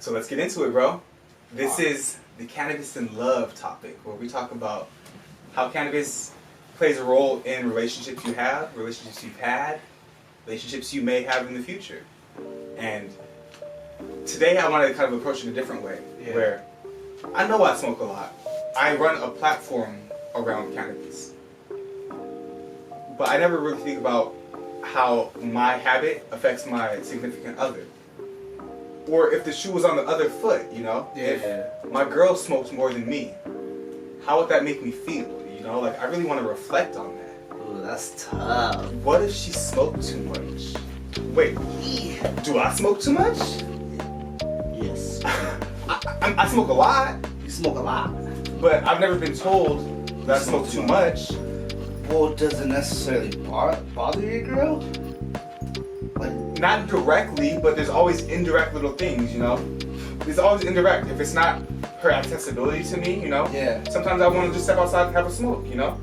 So let's get into it, bro. This is the cannabis in love topic, where we talk about how cannabis plays a role in relationships you have, relationships you've had, relationships you may have in the future. And today I wanted to kind of approach it a different way, where I know I smoke a lot. I run a platform around cannabis. But I never really think about how my habit affects my significant other. Or if the shoe was on the other foot, you know? If my girl smokes more than me, how would that make me feel? You know, like I really want to reflect on that. Ooh, that's tough. What if she smoked too much? Wait, do I smoke too much? Yes. I smoke a lot. You smoke a lot. But I've never been told that I smoke too much. Well, does it necessarily bother your girl? Like, not directly, but there's always indirect little things, you know? There's always indirect. If it's not her accessibility to me, you know? Yeah. Sometimes I want to just step outside and have a smoke, you know?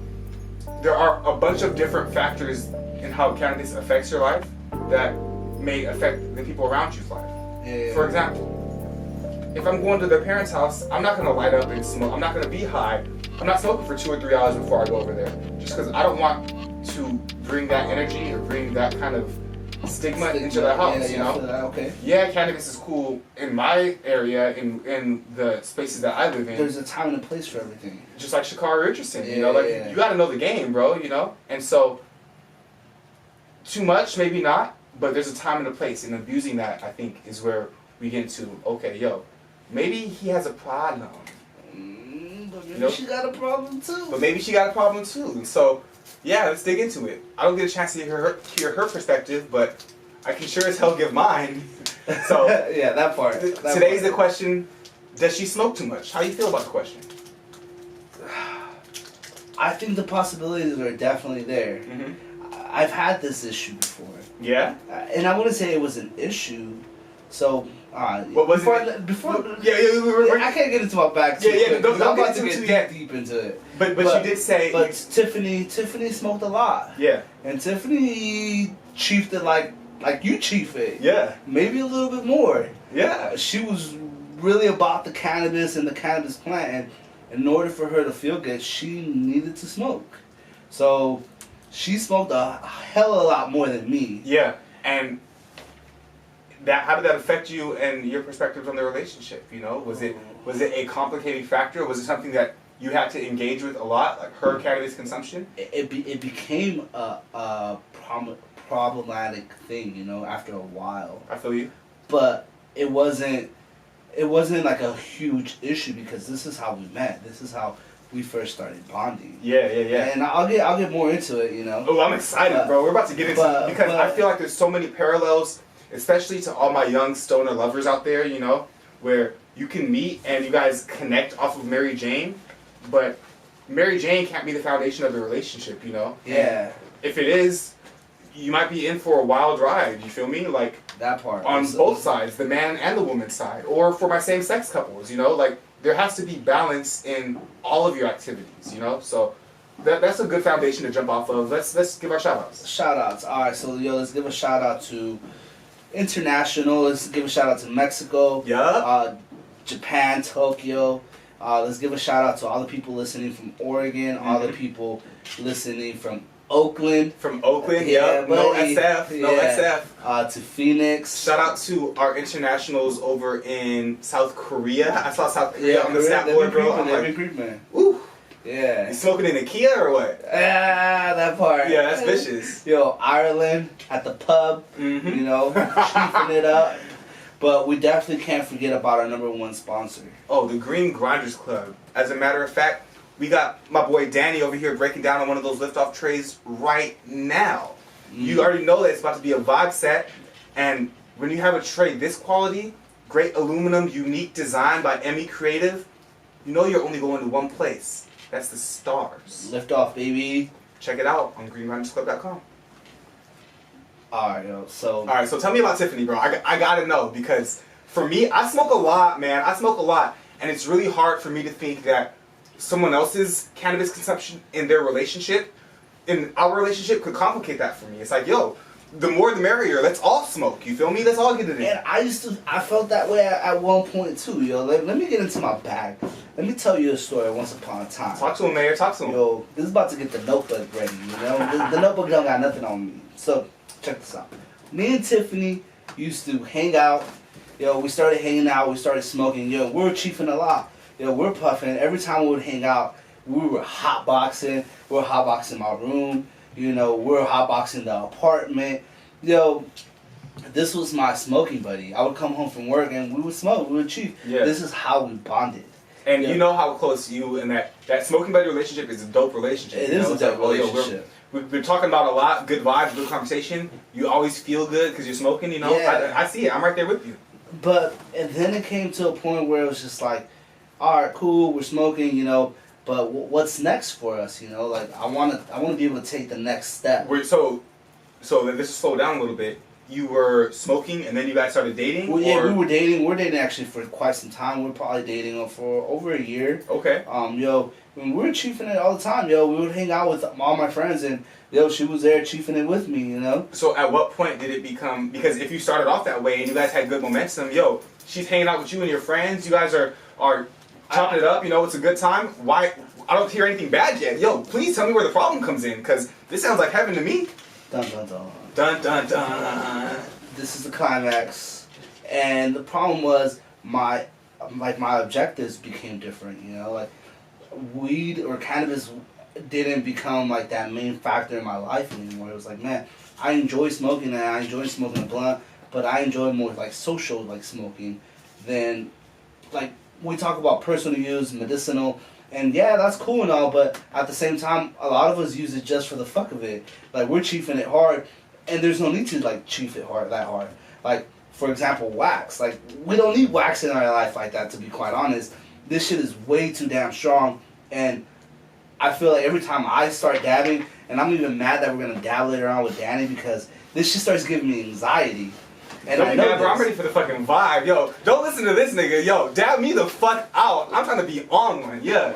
There are a bunch of different factors in how cannabis affects your life that may affect the people around you's life. Yeah. For example, if I'm going to their parents' house, I'm not going to light up and smoke. I'm not going to be high. I'm not smoking for 2 or 3 hours before I go over there. Just because I don't want to bring that energy or bring that kind of stigma into the house, you know? Okay. Yeah, cannabis is cool in my area, in the spaces that I live in. There's a time and a place for everything. Just like Shakari Richardson, you know? Like, you gotta know the game, bro, you know? And so, too much, maybe not, but there's a time and a place, and abusing that, I think, is where we get into, okay, yo, maybe he has a problem. But maybe she got a problem too. But maybe she got a problem too. And so, yeah, let's dig into it. I don't get a chance to hear her perspective, but I can sure as hell give mine. So yeah, that part. Today's the question: does she smoke too much? How do you feel about the question? I think the possibilities are definitely there. Mm-hmm. I've had this issue before. Yeah. And I wouldn't say it was an issue. So, what was it? Before, I I can't get into my back too quick, don't I'm about get to into get deep into it. But you did say. But Tiffany smoked a lot. Yeah. And Tiffany chiefed it like you chief it. Yeah. Maybe a little bit more. Yeah. She was really about the cannabis and the cannabis plant, and in order for her to feel good, she needed to smoke. So she smoked a hell of a lot more than me. Yeah. And how did that affect you and your perspective on the relationship? You know, was it a complicating factor? Was it something that you had to engage with a lot, like her cannabis consumption? It became a problematic thing, you know, after a while. I feel you. But it wasn't like a huge issue because this is how we met. This is how we first started bonding. Yeah. And I'll get more into it, you know. Oh, I'm excited, bro. We're about to get into it because I feel like there's so many parallels, especially to all my young stoner lovers out there, you know, where you can meet and you guys connect off of Mary Jane, but Mary Jane can't be the foundation of the relationship, you know? Yeah. And if it is, you might be in for a wild ride, you feel me? Like, that part. on both sides, the man and the woman's side, or for my same-sex couples, you know? Like, there has to be balance in all of your activities, you know? So that's a good foundation to jump off of. Let's give our shout-outs. Shout-outs. All right, so, let's give a shout-out to international. Let's give a shout-out to Mexico. Yeah. Japan, Tokyo. Let's give a shout-out to all the people listening from Oregon, all the people listening from Oakland. From Oakland, yeah. No SF, no SF. To Phoenix. Shout out to our internationals over in South Korea. I saw South Korea on the snap board, bro. I'm like, creeping. ooh. Yeah. You smoking in a Kia or what? That part. Yeah, that's vicious. Yo, Ireland at the pub, you know, chiefing it up. But we definitely can't forget about our #1 sponsor. Oh, the Green Grinders Club. As a matter of fact, we got my boy Danny over here breaking down on one of those liftoff trays right now. You already know that it's about to be a vibe set, and when you have a tray this quality, great aluminum, unique design by Emmy Creative, you know you're only going to one place. That's the stars. Liftoff, baby. Check it out on greengrindersclub.com. Alright, so tell me about Tiffany, bro. I gotta know, because for me, I smoke a lot, man. I smoke a lot, and it's really hard for me to think that someone else's cannabis consumption in their relationship, in our relationship, could complicate that for me. It's like, yo, the more the merrier. Let's all smoke. You feel me? Let's all get it in. And I felt that way at one point too, yo. Let me get into my bag. Let me tell you a story once upon a time. Talk to him, Meyer. Talk to him. Yo, this is about to get the notebook ready, you know? The notebook don't got nothing on me. So, check this out. Me and Tiffany used to hang out. Yo, we started hanging out. We started smoking. Yo, we were chiefing a lot. Yo, we're puffing. Every time we would hang out, we were hotboxing. We were hotboxing my room. You know, we were hotboxing the apartment. Yo, this was my smoking buddy. I would come home from work and we would smoke. We would chief. Yeah. This is how we bonded. And you know how close you and that smoking buddy relationship is a dope relationship. It is a dope relationship. We've been talking about a lot, good vibes, good conversation. You always feel good because you're smoking, you know? Yeah. I see it. I'm right there with you. And then it came to a point where it was just like, all right, cool, we're smoking, you know, but what's next for us, you know? Like, I want to be able to take the next step. So let's just slow down a little bit. You were smoking and then you guys started dating? Well, yeah, we were dating. We were dating actually for quite some time. We were probably dating for over a year. Okay. Yo, when we were chiefing it all the time, yo, we would hang out with all my friends and, yo, she was there chiefing it with me, you know? So at what point did it become, because if you started off that way and you guys had good momentum, yo, she's hanging out with you and your friends, you guys are chopping it up, you know, it's a good time. Why? I don't hear anything bad yet. Yo, please tell me where the problem comes in, because this sounds like heaven to me. Dun, dun, dun. Dun, dun, dun. This is the climax. And the problem was my objectives became different, you know? Like, weed or cannabis didn't become like that main factor in my life anymore. It was like, man, I enjoy smoking and I enjoy smoking a blunt, but I enjoy more like social like smoking than like we talk about personal use, medicinal, and yeah, that's cool and all, but at the same time, a lot of us use it just for the fuck of it. Like, we're chiefing it hard, and there's no need to like chief it that hard. Like, for example, wax. Like, we don't need wax in our life like that, to be quite honest. This shit is way too damn strong, and I feel like every time I start dabbing, and I'm even mad that we're gonna dab later on with Danny because this shit starts giving me anxiety. And don't I be know mad, bro. I'm ready for the fucking vibe. Yo, don't listen to this nigga. Yo, dab me the fuck out. I'm trying to be on one. Yeah.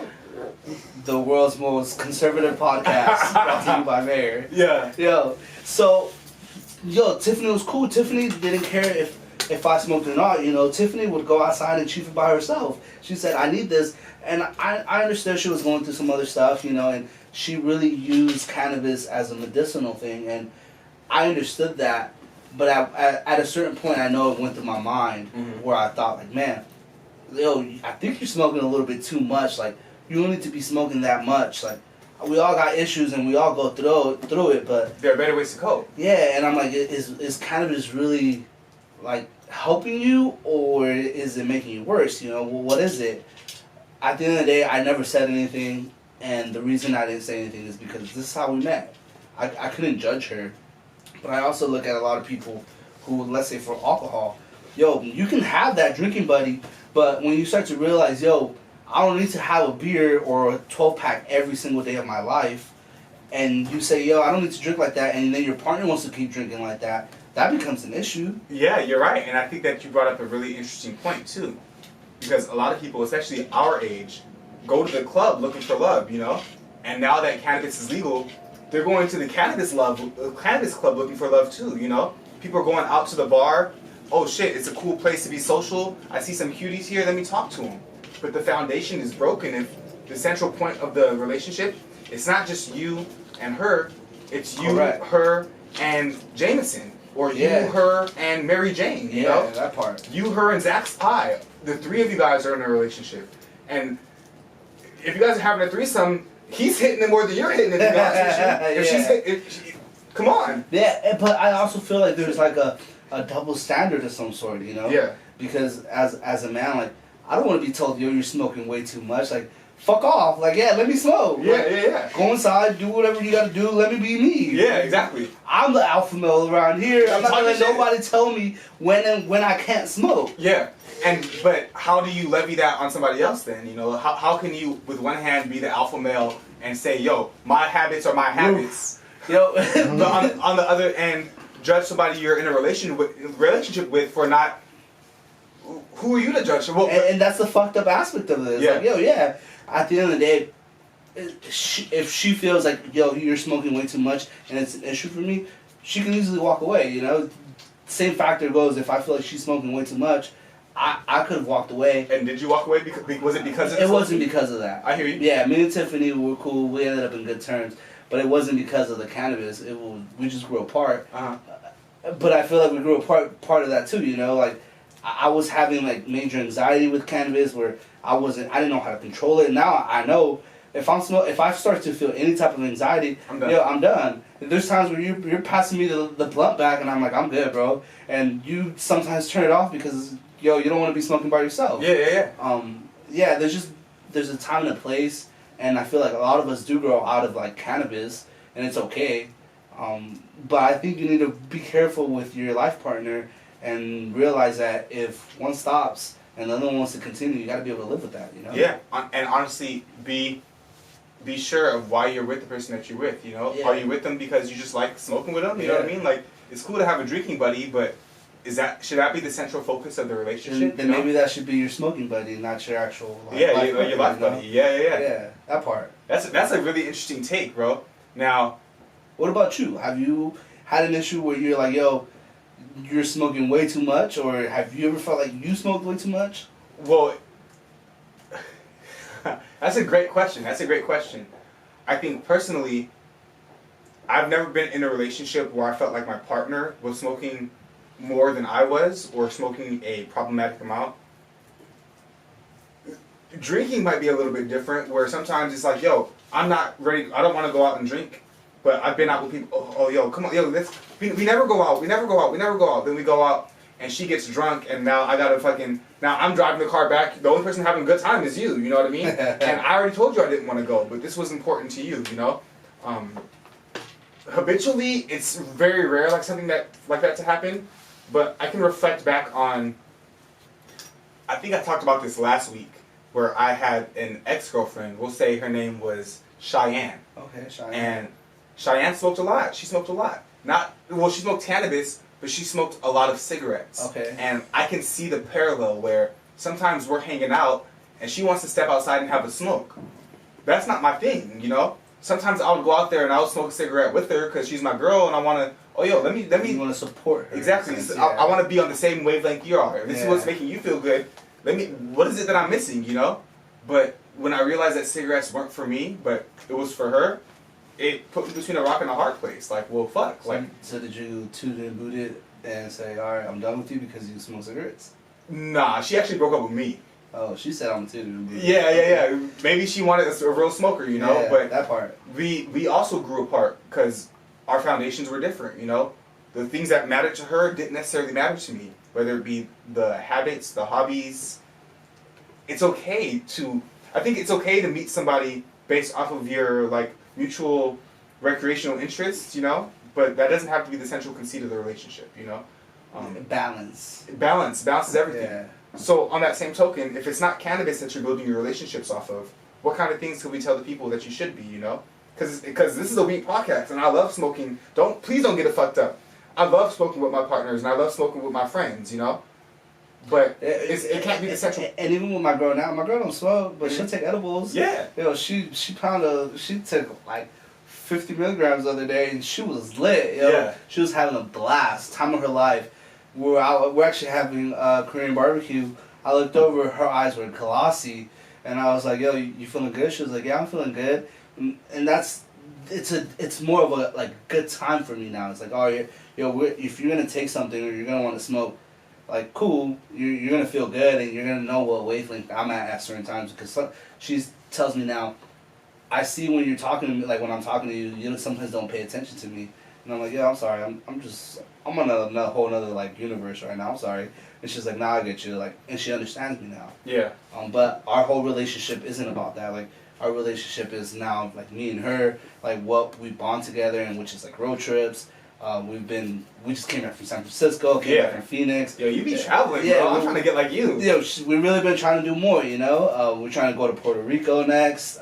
The world's most conservative podcast brought to you by Meyer. Yeah. Yo, Tiffany was cool. Tiffany didn't care if I smoked or not, you know. Tiffany would go outside and chief it by herself. She said, I need this. And I understood she was going through some other stuff, you know, and she really used cannabis as a medicinal thing, and I understood that. But at a certain point, I know it went through my mind where I thought, like, man, yo, I think you're smoking a little bit too much. Like, you don't need to be smoking that much. Like, we all got issues and we all go through it, but there are better ways to cope. Yeah, and I'm like, is cannabis really like helping you, or is it making you worse? You know, well, what is it? At the end of the day, I never said anything, and the reason I didn't say anything is because this is how we met. I couldn't judge her, but I also look at a lot of people who, let's say for alcohol, yo, you can have that drinking buddy, but when you start to realize, yo, I don't need to have a beer or a 12-pack every single day of my life, and you say, yo, I don't need to drink like that, and then your partner wants to keep drinking like that, that becomes an issue. Yeah, you're right, and I think that you brought up a really interesting point, too. Because a lot of people, especially our age, go to the club looking for love, you know? And now that cannabis is legal, they're going to the cannabis club looking for love, too, you know? People are going out to the bar. Oh, shit, it's a cool place to be social. I see some cuties here, let me talk to them. But the foundation is broken. If the central point of the relationship, it's not just you and her, it's you, Correct. her, and Jameson. Or you, her, and Mary Jane, you know? That part. You, her, and Zach's pie. The three of you guys are in a relationship. And if you guys are having a threesome, he's hitting it more than you're hitting it, to be honest with you. Come on. Yeah, but I also feel like there's like a double standard of some sort, you know? Yeah. Because as a man, like, I don't want to be told, yo, you're smoking way too much. Like, fuck off. Like, yeah, let me smoke. Yeah, like, yeah. Go inside, do whatever you gotta do, let me be me. Yeah, exactly. I'm the alpha male around here. I'm not gonna let nobody tell me when I can't smoke. Yeah. But how do you levy that on somebody else then? You know, how can you with one hand be the alpha male and say, yo, my habits are my habits. Yo. But on the other end, judge somebody you're in a relationship with for not. Who are you to judge? Well, and that's the fucked up aspect of this. Yeah. Like, yo, yeah. At the end of the day, if she feels like, yo, you're smoking way too much and it's an issue for me, she can easily walk away. You know, same factor goes if I feel like she's smoking way too much. I could have walked away. And did you walk away? Was it because of it? Wasn't because of that. I hear you. Yeah, me and Tiffany were cool. We ended up in good terms, but it wasn't because of the cannabis. We just grew apart. But I feel like we grew apart. Part of that too, you know, like I was having like major anxiety with cannabis where I didn't know how to control it. Now I know if I start to feel any type of anxiety, I'm done. There's times where you're passing me the blunt back and I'm like, I'm good, bro. And you sometimes turn it off because you don't want to be smoking by yourself. Yeah. There's a time and a place, and I feel like a lot of us do grow out of like cannabis, and it's okay. But I think you need to be careful with your life partner and realize that if one stops and the other one wants to continue, you got to be able to live with that, you know? Yeah, and honestly, be sure of why you're with the person that you're with, you know? Yeah. Are you with them because you just like smoking with them, you know what I mean? Like, it's cool to have a drinking buddy, but should that be the central focus of the relationship? Then maybe that should be your smoking buddy, not your actual life your life buddy. Yeah. Yeah, that part. That's a really interesting take, bro. Now, what about you? Have you had an issue where you're like, yo, you're smoking way too much, or have you ever felt like you smoked way too much? Well, that's a great question. I think personally, I've never been in a relationship where I felt like my partner was smoking more than I was, or smoking a problematic amount. Drinking might be a little bit different, where sometimes it's like, yo, I'm not ready, I don't want to go out and drink, but I've been out with people, yo, come on, yo, we never go out, then we go out, and she gets drunk, and now now I'm driving the car back, the only person having a good time is you know what I mean? And I already told you I didn't want to go, but this was important to you, you know? Habitually, it's very rare something like that to happen, but I can reflect back on, I think I talked about this last week, where I had an ex-girlfriend, we'll say her name was Cheyenne. Okay, Cheyenne. And Cheyenne smoked a lot. She smoked a lot. She smoked cannabis, but she smoked a lot of cigarettes. Okay. And I can see the parallel where sometimes we're hanging out and she wants to step outside and have a smoke. That's not my thing, you know? Sometimes I would go out there and I would smoke a cigarette with her because she's my girl and I want to, let me. You want to support her. Exactly. I want to be on the same wavelength you are. This is what's making you feel good. What is it that I'm missing, you know? But when I realized that cigarettes weren't for me, but it was for her, it put me between a rock and a hard place. Like, well, fuck. So did you toot and boot it and say, all right, I'm done with you because you smoke cigarettes? Nah, she actually broke up with me. Oh, she said I'm tooted and booted. Yeah. Maybe she wanted a real smoker, you know? Yeah, but that part. We also grew apart because our foundations were different, you know? The things that mattered to her didn't necessarily matter to me, whether it be the habits, the hobbies. I think it's okay to meet somebody based off of your, mutual recreational interests, you know? But that doesn't have to be the central conceit of the relationship, you know? Balance. Balance is everything. Yeah. So, on that same token, if it's not cannabis that you're building your relationships off of, what kind of things could we tell the people that you should be, you know? Because this is a weed podcast, and I love smoking. Please don't get it fucked up. I love smoking with my partners, and I love smoking with my friends, you know? But it can't be the central. And even with my girl now, my girl don't smoke, but she'll take edibles. Yeah. She took 50 milligrams the other day, and she was lit. Yeah. She was having a blast, time of her life. We're actually having Korean barbecue. I looked over, her eyes were glossy, and I was like, yo, you feeling good? She was like, yeah, I'm feeling good. And it's more of a good time for me now. It's like, if you're gonna take something or you're gonna want to smoke, cool, you're gonna feel good and you're gonna know what wavelength I'm at certain times, because she tells me now, I see when you're talking to me, when I'm talking to you, you sometimes don't pay attention to me, and I'm like, yeah, I'm sorry, I'm on a whole other universe right now, I'm sorry. And she's like, nah, I get you, and she understands me now. Yeah. But our whole relationship isn't about that. Our relationship is now me and her, what we bond together, and which is road trips. We just came back from San Francisco, came back from Phoenix. Yo, you be traveling, bro. I'm trying to get like you. We've really been trying to do more, you know. We're trying to go to Puerto Rico next.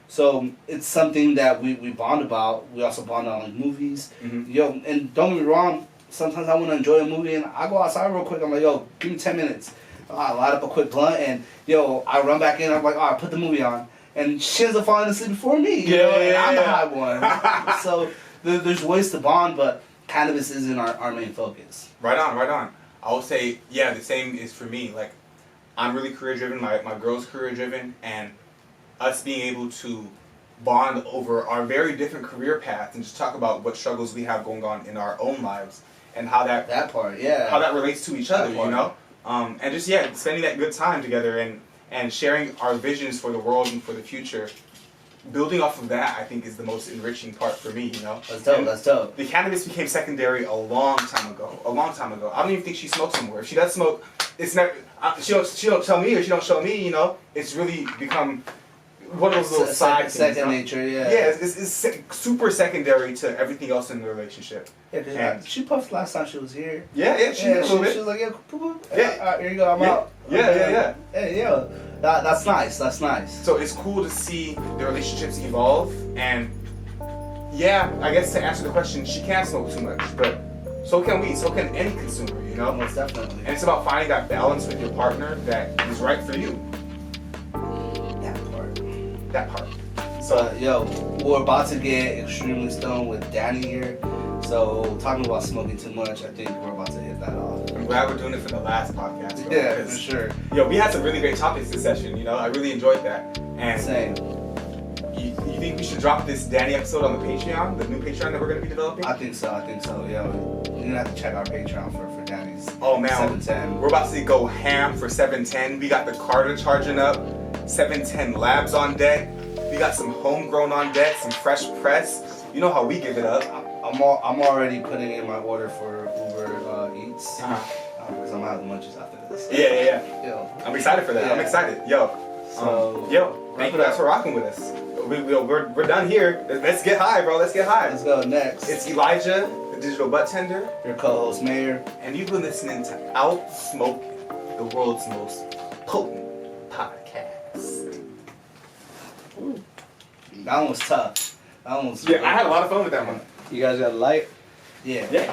So it's something that we bond about. We also bond on movies. Mm-hmm. And don't get me wrong, sometimes I want to enjoy a movie and I go outside real quick. I'm like, yo, give me 10 minutes. I light up a quick blunt and, I run back in. I'm like, all right, put the movie on. And she ends up falling asleep before me, and I'm the high one. So there's ways to bond, but cannabis isn't our main focus. Right on, right on. I would say, yeah, the same is for me. Like, I'm really career driven, my girl's career driven, and us being able to bond over our very different career paths and just talk about what struggles we have going on in our own lives and how that part, yeah, how that relates to each other, That part. you know? And just, spending that good time together and sharing our visions for the world and for the future. Building off of that, I think, is the most enriching part for me, you know? That's dope, And that's dope. the cannabis became secondary a long time ago. I don't even think she smokes anymore. If she does smoke, it's never, she don't tell me or she don't show me, you know? It's really become one of those little side things. Second you know? nature, yeah. Yeah, it's super secondary to everything else in the relationship. Yeah, 'cause And- she puffed last time she was here. Yeah, she did a little bit. She was like, yeah, boop, boop. Yeah. All right, here you go, I'm Yeah. out. Yeah. Hey, yo, that's nice, that's nice. So it's cool to see the relationships evolve, and yeah, I guess to answer the question, she can't smoke too much, but so can we, so can any consumer, you know? Most definitely. And it's about finding that balance with your partner that is right for you. That part. So, yo, we're about to get extremely stoned with Danny here. So, talking about smoking too much, I think we're about to hit that off. I'm glad we're doing it for the last podcast. Bro, Yeah, for because, sure. Yo, we had some really great topics this session, you know? I really enjoyed that. And Same. you think we should drop this Danny episode on the Patreon, the new Patreon that we're going to be developing? I think so. Yo, you're gonna have to check our Patreon for Danny's. Oh man, 710. we're about to go ham for 710. We got the Carter charging up, 710 labs on deck. We got some homegrown on deck, some fresh press. You know how we give it up. I'm already putting in my order for Uber Eats because I'm out of munchies after this. Yeah. Yo, I'm excited for that. I'm Yeah. excited. Yo, thank you guys for rocking with us. We're done here. Let's get high, bro. Let's get high. let's go next. It's Elijah, the digital butt tender, Your co-host Meyer. and you've been listening to Outsmoken, the world's most potent podcast. Ooh. That one was tough. That one was Yeah, I had a lot of fun with that one. You guys got a light? Yeah. Yeah.